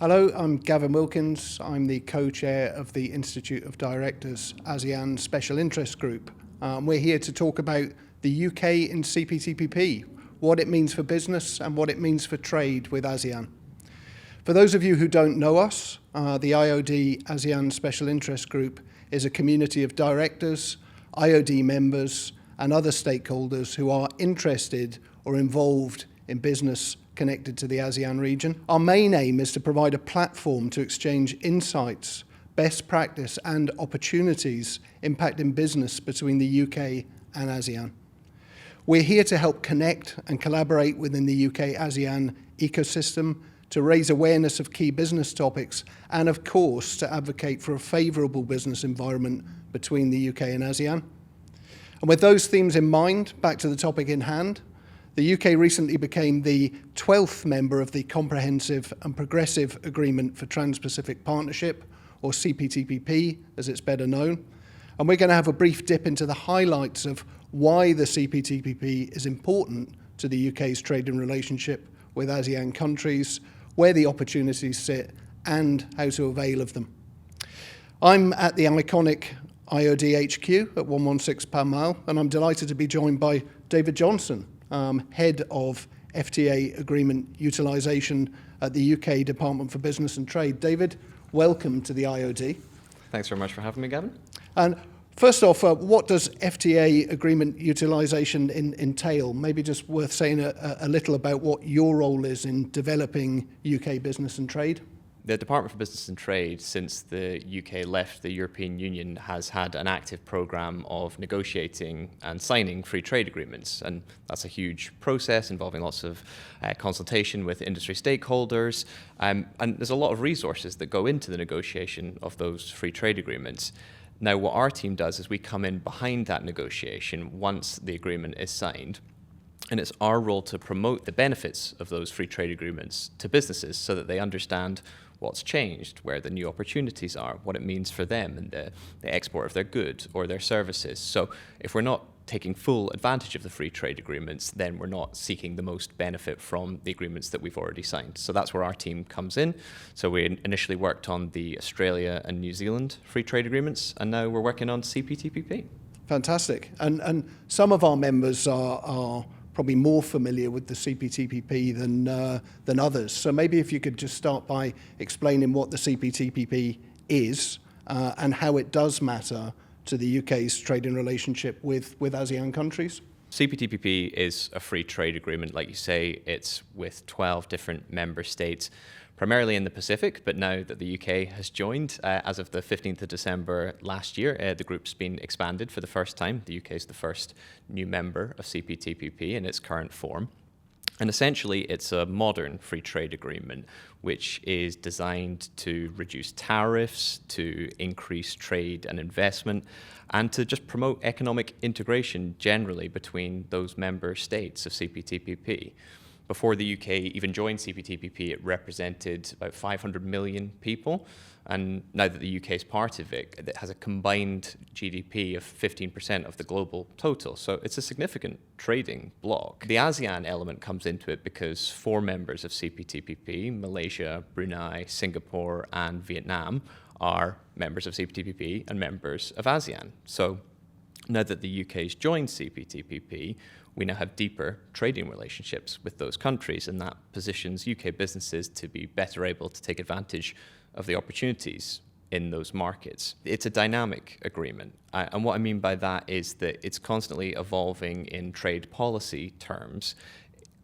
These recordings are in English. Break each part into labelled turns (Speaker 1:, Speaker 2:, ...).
Speaker 1: Hello, I'm Gavin Wilkins. I'm the co-chair of the Institute of Directors ASEAN Special Interest Group. We're here to talk about the UK in CPTPP, what it means for business and what it means for trade with ASEAN. For those of you who don't know us, the IoD ASEAN Special Interest Group is a community of directors, IoD members and other stakeholders who are interested or involved in business connected to the ASEAN region. Our main aim is to provide a platform to exchange insights, best practice and opportunities impacting business between the UK and ASEAN. We're here to help connect and collaborate within the UK-ASEAN ecosystem to raise awareness of key business topics and, of course, to advocate for a favourable business environment between the UK and ASEAN. And with those themes in mind, back to the topic in hand, the UK recently became the 12th member of the Comprehensive and Progressive Agreement for Trans-Pacific Partnership, or CPTPP, as it's better known. And we're going to have a brief dip into the highlights of why the CPTPP is important to the UK's trading relationship with ASEAN countries, where the opportunities sit, and how to avail of them. I'm at the iconic IoD HQ at 116 Pall Mall, and I'm delighted to be joined by David Johnson, Head of FTA Agreement Utilisation at the UK Department for Business and Trade. David, welcome to the IoD.
Speaker 2: Thanks very much for having me, Gavin.
Speaker 1: And first off, what does FTA Agreement Utilisation entail? Maybe just worth saying a little about what your role is in developing UK business and trade.
Speaker 2: The Department for Business and Trade, since the UK left the European Union, has had an active programme of negotiating and signing free trade agreements. And that's a huge process involving lots of consultation with industry stakeholders. And there's a lot of resources that go into the negotiation of those free trade agreements. Now, what our team does is we come in behind that negotiation once the agreement is signed. And it's our role to promote the benefits of those free trade agreements to businesses so that they understand what's changed, where the new opportunities are, what it means for them and the export of their goods or their services. So if we're not taking full advantage of the free trade agreements, then we're not seeking the most benefit from the agreements that we've already signed. So that's where our team comes in. So we initially worked on the Australia and New Zealand free trade agreements, and now we're working on CPTPP.
Speaker 1: Fantastic. And some of our members are probably more familiar with the CPTPP than others. So maybe if you could just start by explaining what the CPTPP is and how it does matter to the UK's trading relationship with ASEAN countries.
Speaker 2: CPTPP is a free trade agreement. Like you say, it's with 12 different member states, primarily in the Pacific, but now that the UK has joined, as of the 15th of December last year, the group's been expanded for the first time. The UK is the first new member of CPTPP in its current form. And essentially, it's a modern free trade agreement, which is designed to reduce tariffs, to increase trade and investment, and to just promote economic integration generally between those member states of CPTPP. Before the UK even joined CPTPP, it represented about 500 million people. And now that the UK is part of it, it has a combined GDP of 15% of the global total. So it's a significant trading bloc. The ASEAN element comes into it because 4 members of CPTPP, Malaysia, Brunei, Singapore, and Vietnam, are members of CPTPP and members of ASEAN. So now that the UK's joined CPTPP, we now have deeper trading relationships with those countries, and that positions UK businesses to be better able to take advantage of the opportunities in those markets. It's a dynamic agreement, and what I mean by that is that it's constantly evolving in trade policy terms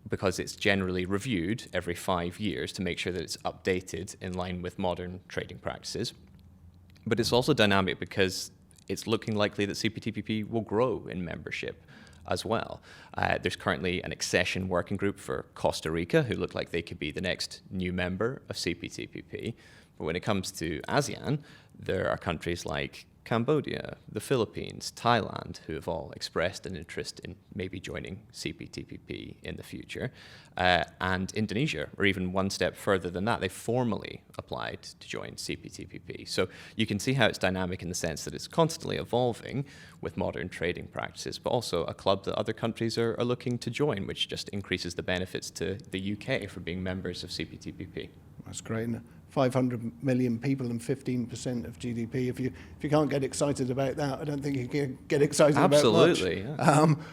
Speaker 2: because it's generally reviewed every 5 years to make sure that it's updated in line with modern trading practices. But it's also dynamic because it's looking likely that CPTPP will grow in membership as well. There's currently an accession working group for Costa Rica, who look like they could be the next new member of CPTPP. But when it comes to ASEAN, there are countries like Cambodia, the Philippines, Thailand, who have all expressed an interest in maybe joining CPTPP in the future, and Indonesia, or even one step further than that, they formally applied to join CPTPP. So you can see how it's dynamic in the sense that it's constantly evolving with modern trading practices, but also a club that other countries are looking to join, which just increases the benefits to the UK for being members of CPTPP.
Speaker 1: That's great. And 500 million people and 15% of GDP. If you can't get excited about that, I don't think you can get excited
Speaker 2: Absolutely,
Speaker 1: about much.
Speaker 2: yeah.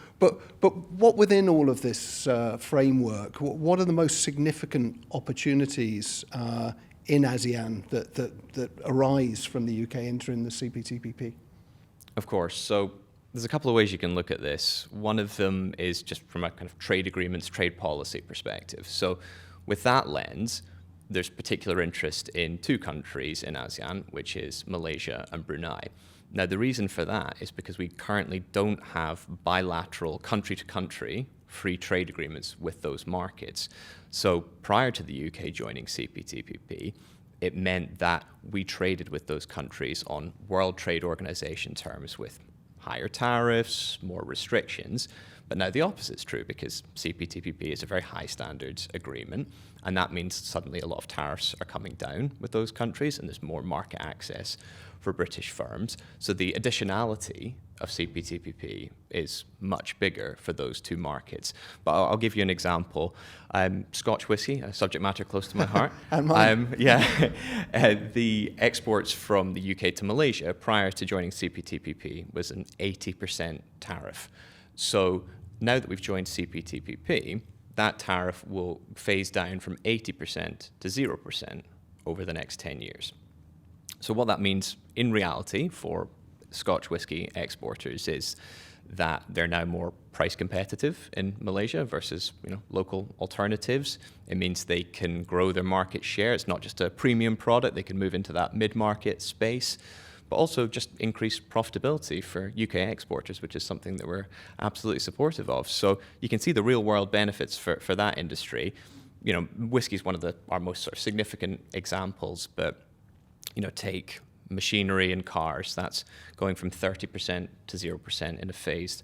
Speaker 1: But what within all of this framework, what are the most significant opportunities in ASEAN that arise from the UK entering the CPTPP?
Speaker 2: Of course. So there's a couple of ways you can look at this. One of them is just from a kind of trade agreements, trade policy perspective. So with that lens, there's particular interest in two countries in ASEAN, which is Malaysia and Brunei. Now, the reason for that is because we currently don't have bilateral country-to-country free trade agreements with those markets. So prior to the UK joining CPTPP, it meant that we traded with those countries on World Trade Organization terms with higher tariffs, more restrictions. But now the opposite is true because CPTPP is a very high standards agreement, and that means suddenly a lot of tariffs are coming down with those countries and there's more market access for British firms. So the additionality of CPTPP is much bigger for those two markets. But I'll give you an example. Scotch whisky, a subject matter close to my heart.
Speaker 1: And mine.
Speaker 2: The exports from the UK to Malaysia prior to joining CPTPP was an 80% tariff. So now that we've joined CPTPP, that tariff will phase down from 80% to 0% over the next 10 years. So what that means in reality for Scotch whisky exporters is that they're now more price competitive in Malaysia versus local alternatives. It means they can grow their market share. It's not just a premium product. They can move into that mid-market space, but also just increase profitability for UK exporters, which is something that we're absolutely supportive of. So you can see the real world benefits for that industry. Whiskey is one of our most sort of significant examples, but take machinery and cars, that's going from 30% to 0% in a phased.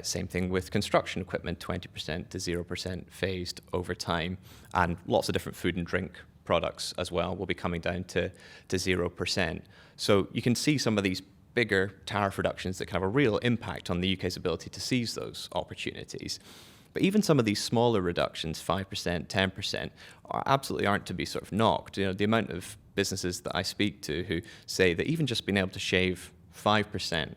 Speaker 2: Same thing with construction equipment, 20% to 0% phased over time. And lots of different food and drink products as well will be coming down to 0%. So you can see some of these bigger tariff reductions that can have a real impact on the UK's ability to seize those opportunities. But even some of these smaller reductions, 5%, 10%, absolutely aren't to be sort of knocked. The amount of businesses that I speak to who say that even just being able to shave 5%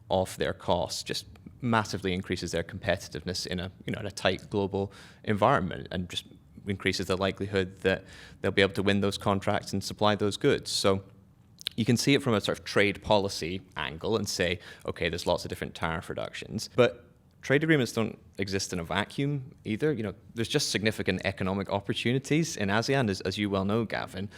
Speaker 2: off their costs just massively increases their competitiveness in a tight global environment and just increases the likelihood that they'll be able to win those contracts and supply those goods. So you can see it from a sort of trade policy angle and say, okay, there's lots of different tariff reductions. But trade agreements don't exist in a vacuum either. There's just significant economic opportunities in ASEAN, as you well know, Gavin.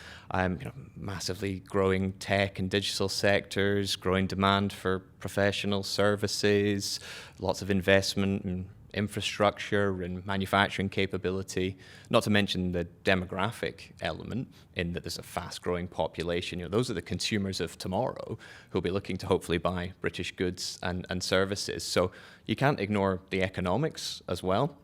Speaker 2: Massively growing tech and digital sectors, growing demand for professional services, lots of investment in infrastructure and manufacturing capability, not to mention the demographic element in that there's a fast-growing population. Those are the consumers of tomorrow who'll be looking to hopefully buy British goods and services. So you can't ignore the economics as well.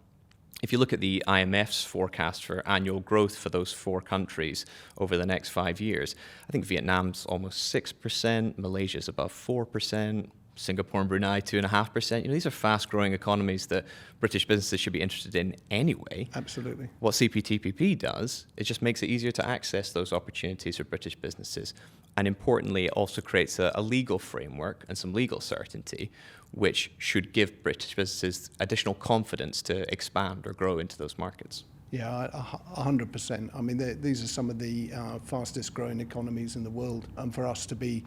Speaker 2: If you look at the IMF's forecast for annual growth for those four countries over the next 5 years, I think Vietnam's almost 6%, Malaysia's above 4%, Singapore and Brunei 2.5%. These are fast-growing economies that British businesses should be interested in anyway.
Speaker 1: Absolutely.
Speaker 2: What CPTPP does is just makes it easier to access those opportunities for British businesses. And importantly, it also creates a legal framework and some legal certainty, which should give British businesses additional confidence to expand or grow into those markets.
Speaker 1: Yeah, 100%. I mean, these are some of the fastest growing economies in the world. And for us to be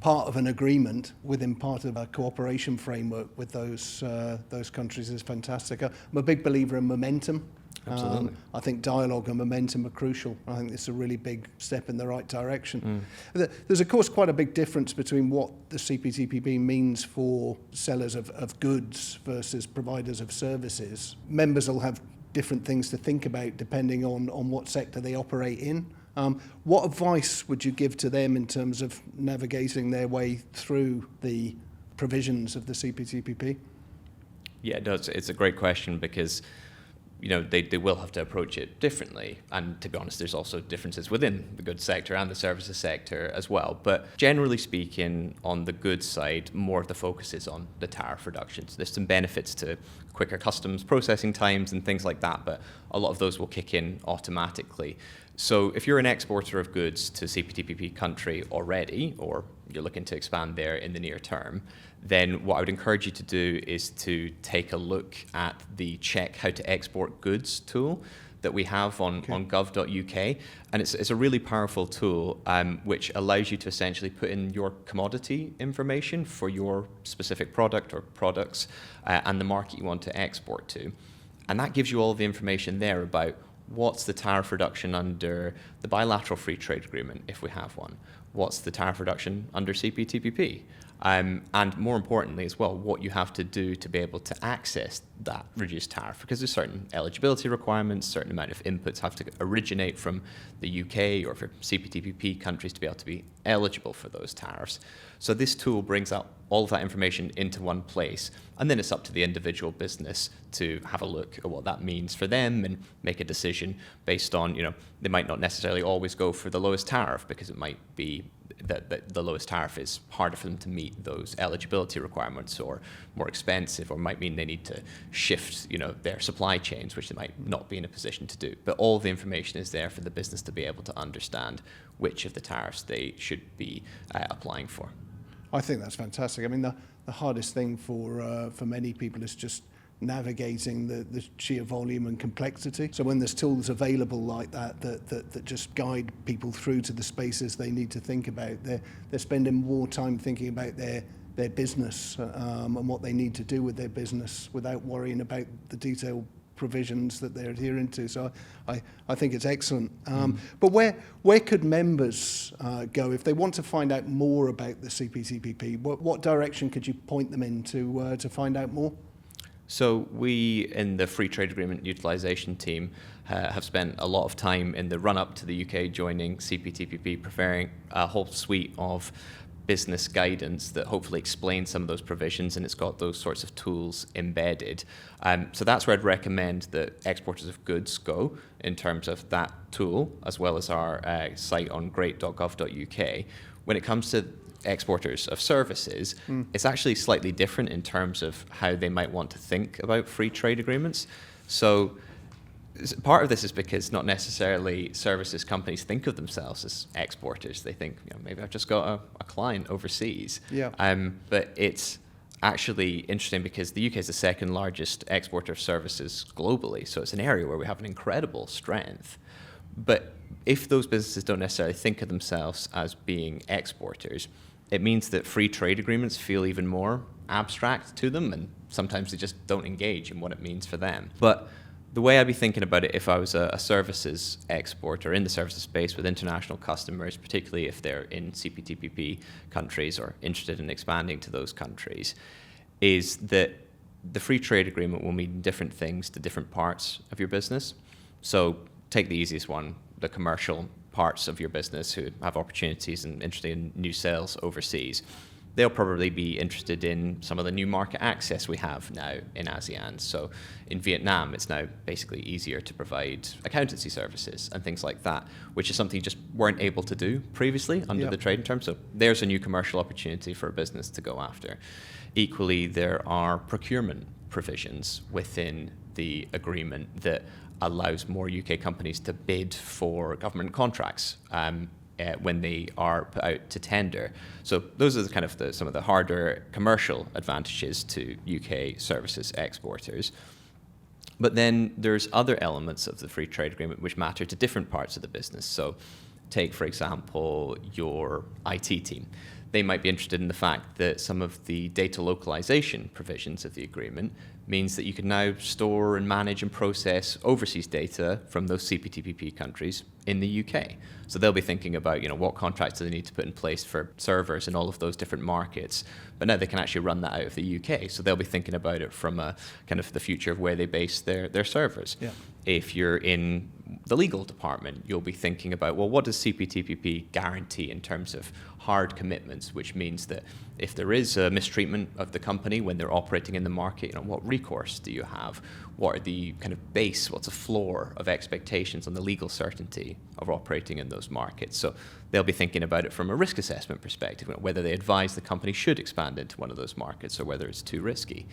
Speaker 1: part of an agreement within part of a cooperation framework with those countries is fantastic. I'm a big believer in momentum.
Speaker 2: Absolutely.
Speaker 1: I think dialogue and momentum are crucial. I think it's a really big step in the right direction. There's, of course, quite a big difference between what the CPTPP means for sellers of goods versus providers of services. Members will have different things to think about depending on what sector they operate in. What advice would you give to them in terms of navigating their way through the provisions of the CPTPP?
Speaker 2: Yeah, no, it's a great question because they will have to approach it differently. And to be honest, there's also differences within the goods sector and the services sector as well. But generally speaking, on the goods side, more of the focus is on the tariff reductions. There's some benefits to quicker customs processing times and things like that, but a lot of those will kick in automatically. So if you're an exporter of goods to CPTPP country already, or you're looking to expand there in the near term, then what I would encourage you to do is to take a look at the Check How to Export Goods tool that we have on gov.uk. And it's a really powerful tool which allows you to essentially put in your commodity information for your specific product or products and the market you want to export to. And that gives you all the information there about what's the tariff reduction under the bilateral free trade agreement, if we have one? What's the tariff reduction under CPTPP? And more importantly as well, what you have to do to be able to access that reduced tariff, because there's certain eligibility requirements, certain amount of inputs have to originate from the UK or for CPTPP countries to be able to be eligible for those tariffs. So this tool brings up all of that information into one place, and then it's up to the individual business to have a look at what that means for them and make a decision based on, they might not necessarily always go for the lowest tariff because it might be that the lowest tariff is harder for them to meet those eligibility requirements or more expensive, or might mean they need to shift, their supply chains, which they might not be in a position to do. But all the information is there for the business to be able to understand which of the tariffs they should be applying for.
Speaker 1: I think that's fantastic. I mean, the hardest thing for many people is just navigating the sheer volume and complexity. So when there's tools available like that just guide people through to the spaces they need to think about, they're spending more time thinking about their business and what they need to do with their business without worrying about the detailed provisions that they're adhering to. So I think it's excellent. But where could members go if they want to find out more about the CPTPP? What direction could you point them in to find out more?
Speaker 2: So we, in the Free Trade Agreement Utilisation team, have spent a lot of time in the run-up to the UK joining CPTPP preparing a whole suite of business guidance that hopefully explains some of those provisions, and it's got those sorts of tools embedded. So that's where I'd recommend that exporters of goods go in terms of that tool, as well as our site on great.gov.uk. When it comes to exporters of services, it's actually slightly different in terms of how they might want to think about free trade agreements. So part of this is because not necessarily services companies think of themselves as exporters. They think, maybe I've just got a client overseas.
Speaker 1: Yeah.
Speaker 2: But it's actually interesting because the UK is the second largest exporter of services globally. So it's an area where we have an incredible strength. But if those businesses don't necessarily think of themselves as being exporters, it means that free trade agreements feel even more abstract to them, and sometimes they just don't engage in what it means for them. But the way I'd be thinking about it if I was a services exporter in the services space with international customers, particularly if they're in CPTPP countries or interested in expanding to those countries, is that the free trade agreement will mean different things to different parts of your business. So take the easiest one, the commercial parts of your business who have opportunities and interested in new sales overseas. They'll probably be interested in some of the new market access we have now in ASEAN. So in Vietnam, it's now basically easier to provide accountancy services and things like that, which is something you just weren't able to do previously under the trade terms. So there's a new commercial opportunity for a business to go after. Equally, there are procurement provisions within the agreement that allows more UK companies to bid for government contracts when they are put out to tender. So those are some of the harder commercial advantages to UK services exporters. But then there's other elements of the free trade agreement which matter to different parts of the business. So take, for example, your IT team. They might be interested in the fact that some of the data localization provisions of the agreement means that you can now store and manage and process overseas data from those CPTPP countries in the UK. So they'll be thinking about, what contracts do they need to put in place for servers in all of those different markets. But now they can actually run that out of the UK. So they'll be thinking about it from a kind of the future of where they base their servers. Yeah. If you're in the legal department, you'll be thinking about, well, what does CPTPP guarantee in terms of hard commitments, which means that if there is a mistreatment of the company when they're operating in the market, what recourse do you have? What are the kind of base, what's a floor of expectations on the legal certainty of operating in those markets? So they'll be thinking about it from a risk assessment perspective, whether they advise the company should expand into one of those markets or whether it's too risky.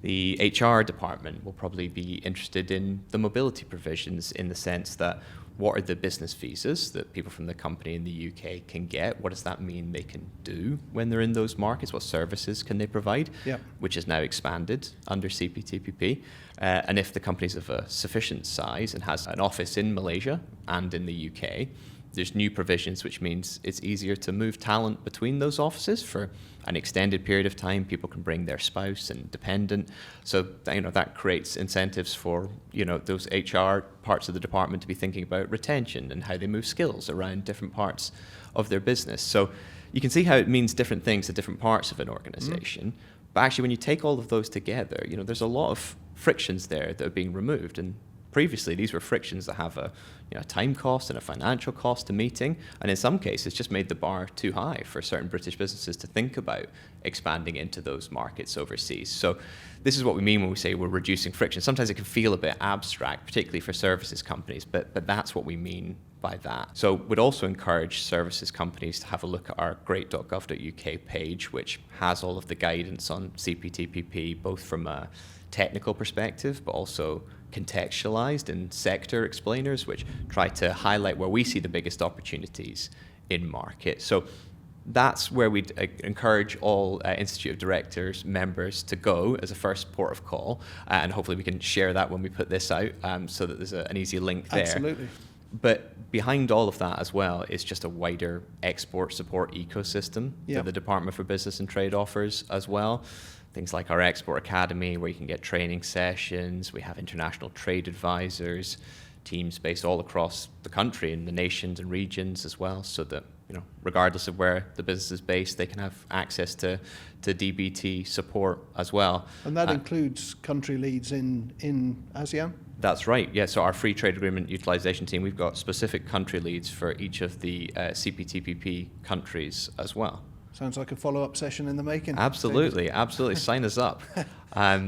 Speaker 2: The HR department will probably be interested in the mobility provisions in the sense that what are the business visas that people from the company in the UK can get? What does that mean they can do when they're in those markets? What services can they provide?
Speaker 1: Yep.
Speaker 2: Which is now expanded under CPTPP. And if the company's of a sufficient size and has an office in Malaysia and in the UK, there's new provisions, which means it's easier to move talent between those offices for an extended period of time. People can bring their spouse and dependent. So, that creates incentives for, those HR parts of the department to be thinking about retention and how they move skills around different parts of their business. So you can see how it means different things to different parts of an organization. But actually, when you take all of those together, there's a lot of frictions there that are being removed. And previously, these were frictions that have a time cost and a financial cost to meeting, and in some cases just made the bar too high for certain British businesses to think about expanding into those markets overseas. So this is what we mean when we say we're reducing friction. Sometimes it can feel a bit abstract, particularly for services companies, but that's what we mean by that. So we'd also encourage services companies to have a look at our great.gov.uk page, which has all of the guidance on CPTPP, both from a technical perspective, but also contextualized in sector explainers, which try to highlight where we see the biggest opportunities in market. So that's where we'd encourage all Institute of Directors members to go as a first port of call, and hopefully we can share that when we put this out, so that there's an easy link there.
Speaker 1: Absolutely.
Speaker 2: But behind all of that as well is just a wider export support ecosystem that the Department for Business and Trade offers as well. Things like our Export Academy, where you can get training sessions. We have international trade advisors, teams based all across the country in the nations and regions as well, so that regardless of where the business is based, they can have access to DBT support as well.
Speaker 1: And that includes country leads in ASEAN?
Speaker 2: That's right, yeah. So our free trade agreement utilization team, we've got specific country leads for each of the CPTPP countries as well.
Speaker 1: Sounds like a follow-up session in the making.
Speaker 2: Absolutely, absolutely. Sign us up.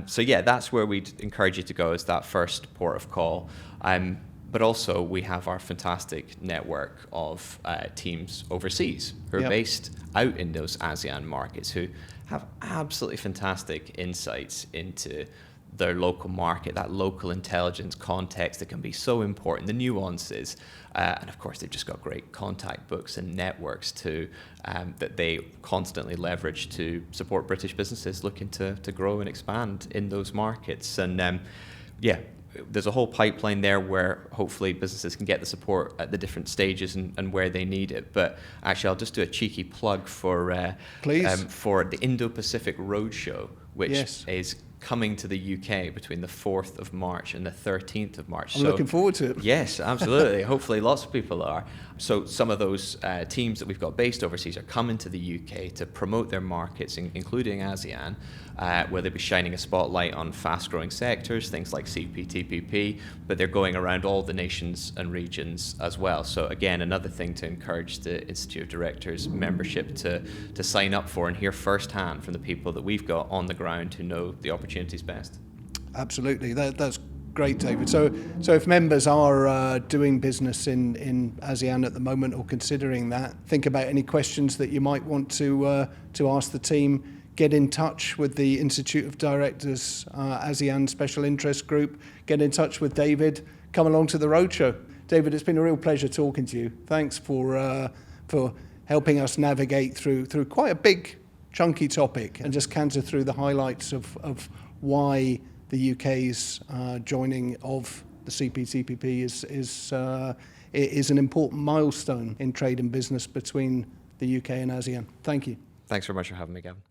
Speaker 2: So yeah, that's where we'd encourage you to go, as that first port of call. But also we have our fantastic network of teams overseas who are based out in those ASEAN markets, who have absolutely fantastic insights into their local market, that local intelligence context that can be so important, the nuances. And of course, they've just got great contact books and networks too, that they constantly leverage to support British businesses looking to grow and expand in those markets. And there's a whole pipeline there where hopefully businesses can get the support at the different stages and where they need it. But actually, I'll just do a cheeky plug for the Indo-Pacific Roadshow, which is coming to the UK between the 4th of March and the 13th of March.
Speaker 1: I'm looking forward to it.
Speaker 2: Yes, absolutely. Hopefully lots of people are. So some of those teams that we've got based overseas are coming to the UK to promote their markets, including ASEAN, where they'll be shining a spotlight on fast-growing sectors, things like CPTPP, but they're going around all the nations and regions as well. So again, another thing to encourage the Institute of Directors membership to sign up for and hear firsthand from the people that we've got on the ground who know the opportunities best.
Speaker 1: Absolutely. That's great, David. So if members are doing business in ASEAN at the moment or considering that, think about any questions that you might want to ask the team. Get in touch with the Institute of Directors ASEAN Special Interest Group. Get in touch with David. Come along to the roadshow. David, it's been a real pleasure talking to you. Thanks for helping us navigate through quite a big, chunky topic and just canter through the highlights of why the UK's joining of the CPTPP is an important milestone in trade and business between the UK and ASEAN. Thank you.
Speaker 2: Thanks very much for having me, Gavin.